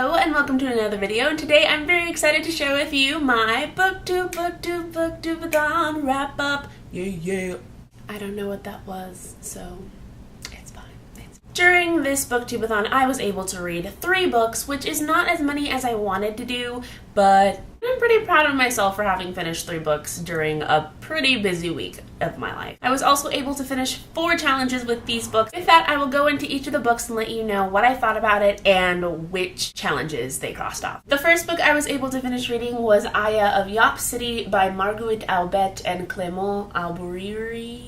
Hello and welcome to another video, and today I'm very excited to share with you my BookTube-A-Thon Wrap-Up. Yeah. I don't know what that was, so it's fine. During this BookTube-A-Thon, I was able to read 3 books, which is not as many as I wanted to do, but I'm pretty proud of myself for having finished 3 books during a pretty busy week of my life. I was also able to finish 4 challenges with these books. With that, I will go into each of the books and let you know what I thought about it and which challenges they crossed off. The first book I was able to finish reading was Aya of Yop City by Marguerite Albet and Clément Albouri.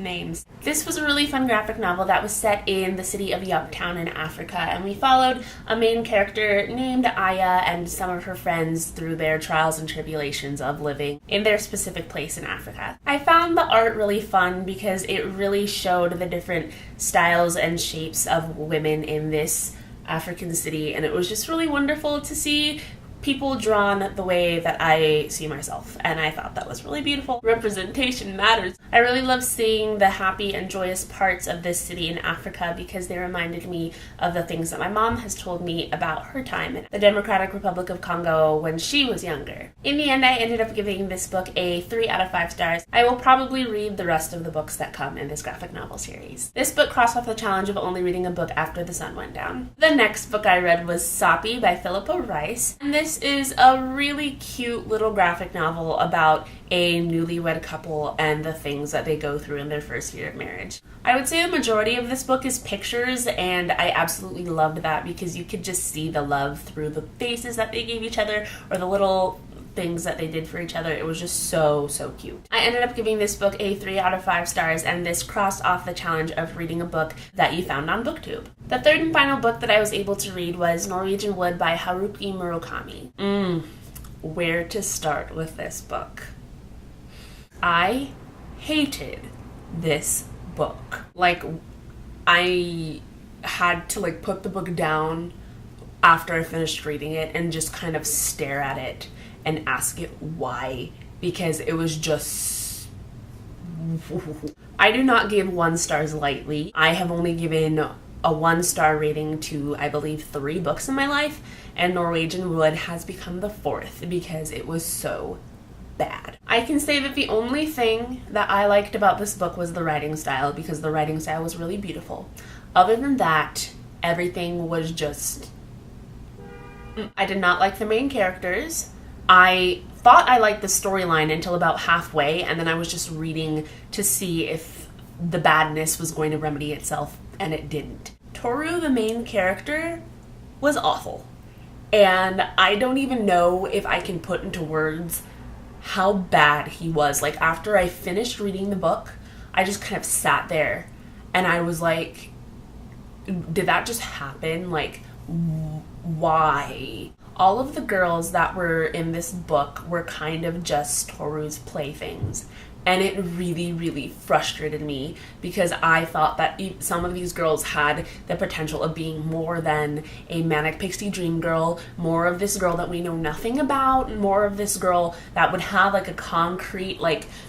Names. This was a really fun graphic novel that was set in the city of Yop Town in Africa, and we followed a main character named Aya and some of her friends through their trials and tribulations of living in their specific place in Africa. I found the art really fun because it really showed the different styles and shapes of women in this African city, and it was just really wonderful to see people drawn the way that I see myself, and I thought that was really beautiful. Representation matters. I really love seeing the happy and joyous parts of this city in Africa because they reminded me of the things that my mom has told me about her time in the Democratic Republic of Congo when she was younger. In the end, I ended up giving this book a 3 out of 5 stars. I will probably read the rest of the books that come in this graphic novel series. This book crossed off the challenge of only reading a book after the sun went down. The next book I read was Soppy by Philippa Rice, and this is a really cute little graphic novel about a newlywed couple and the things that they go through in their first year of marriage. I would say the majority of this book is pictures, and I absolutely loved that because you could just see the love through the faces that they gave each other or the little things that they did for each other. It was just so cute. I ended up giving this book a 3 out of 5 stars, and this crossed off the challenge of reading a book that you found on BookTube. The third and final book that I was able to read was Norwegian Wood by Haruki Murakami. Where to start with this book? I hated this book. I had to put the book down after I finished reading it and just kind of stare at it and ask it why, because it was just... I do not give 1 stars lightly. I have only given a 1-star rating to, I believe, 3 books in my life, and Norwegian Wood has become the 4th because it was so bad. I can say that the only thing that I liked about this book was the writing style, because the writing style was really beautiful. Other than that, everything was just... I did not like the main characters. I thought I liked the storyline until about halfway, and then I was just reading to see if the badness was going to remedy itself, and it didn't. Toru, the main character, was awful. And I don't even know if I can put into words how bad he was. After I finished reading the book, I just kind of sat there, and I was like, did that just happen? Why? All of the girls that were in this book were kind of just Toru's playthings. And it really frustrated me because I thought that some of these girls had the potential of being more than a manic pixie dream girl, more of this girl that we know nothing about, more of this girl that would have a concrete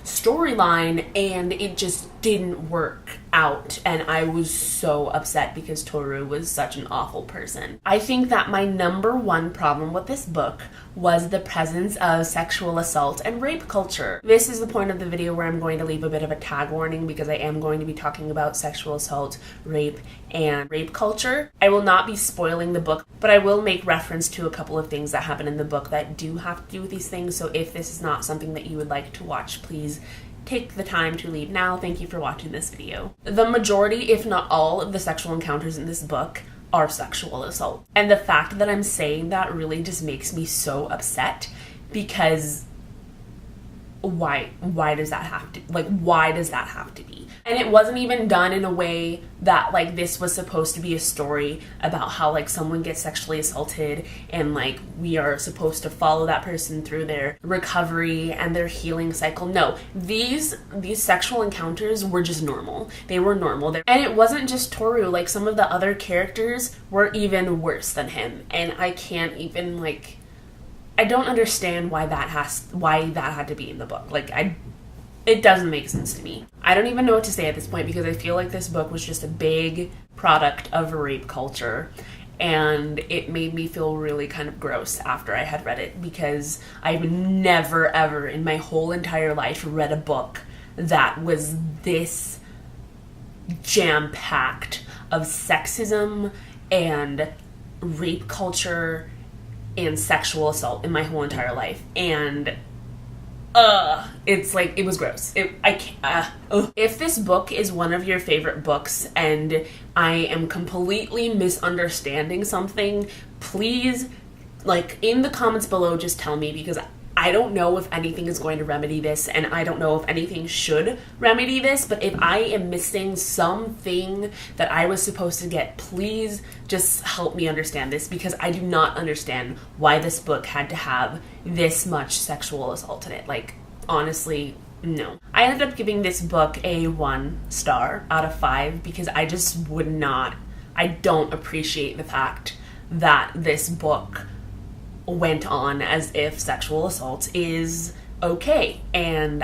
storyline, and it just didn't work out, and I was so upset because Toru was such an awful person. I think that my number 1 problem with this book was the presence of sexual assault and rape culture. This is the point of the video where I'm going to leave a bit of a tag warning because I am going to be talking about sexual assault, rape, and rape culture. I will not be spoiling the book, but I will make reference to a couple of things that happen in the book that do have to do with these things, so if this is not something that you would like to watch, please take the time to leave now. Thank you for watching this video. The majority, if not all, of the sexual encounters in this book are sexual assault. And the fact that I'm saying that really just makes me so upset because why does that have to why does that have to be? And it wasn't even done in a way that this was supposed to be a story about how someone gets sexually assaulted and we are supposed to follow that person through their recovery and their healing cycle. No, these sexual encounters were just normal. They were normal. And it wasn't just Toru, some of the other characters were even worse than him, and I can't even I don't understand why that had to be in the book. It doesn't make sense to me. I don't even know what to say at this point because I feel like this book was just a big product of rape culture, and it made me feel really kind of gross after I had read it, because I've never ever in my whole entire life read a book that was this jam-packed of sexism and rape culture and sexual assault in my whole entire life. And it's like, it was gross. If this book is one of your favorite books and I am completely misunderstanding something, please, like, in the comments below, just tell me, because I don't know if anything is going to remedy this, and I don't know if anything should remedy this, but if I am missing something that I was supposed to get, please just help me understand this, because I do not understand why this book had to have this much sexual assault in it. Like, honestly, no. I ended up giving this book a 1 star out of 5 because I just I don't appreciate the fact that this book went on as if sexual assault is okay, and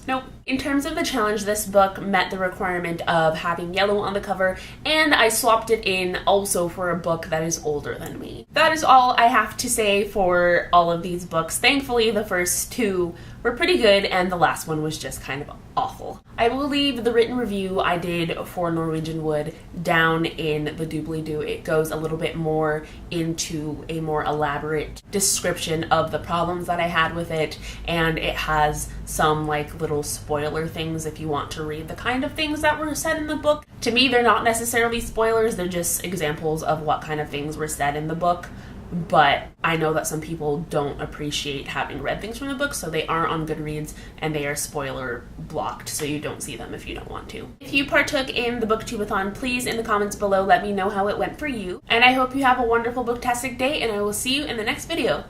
nope. In terms of the challenge, this book met the requirement of having yellow on the cover, and I swapped it in also for a book that is older than me. That is all I have to say for all of these books. Thankfully, the first 2 were pretty good, and the last one was just kind of awful. I will leave the written review I did for Norwegian Wood down in the doobly-doo. It goes a little bit more into a more elaborate description of the problems that I had with it, and it has some like little spoiler things if you want to read the kind of things that were said in the book. To me, they're not necessarily spoilers, they're just examples of what kind of things were said in the book. But I know that some people don't appreciate having read things from the book, so they are on Goodreads and they are spoiler blocked, so you don't see them if you don't want to. If you partook in the BookTube-A-Thon, please in the comments below let me know how it went for you. And I hope you have a wonderful booktastic day, and I will see you in the next video.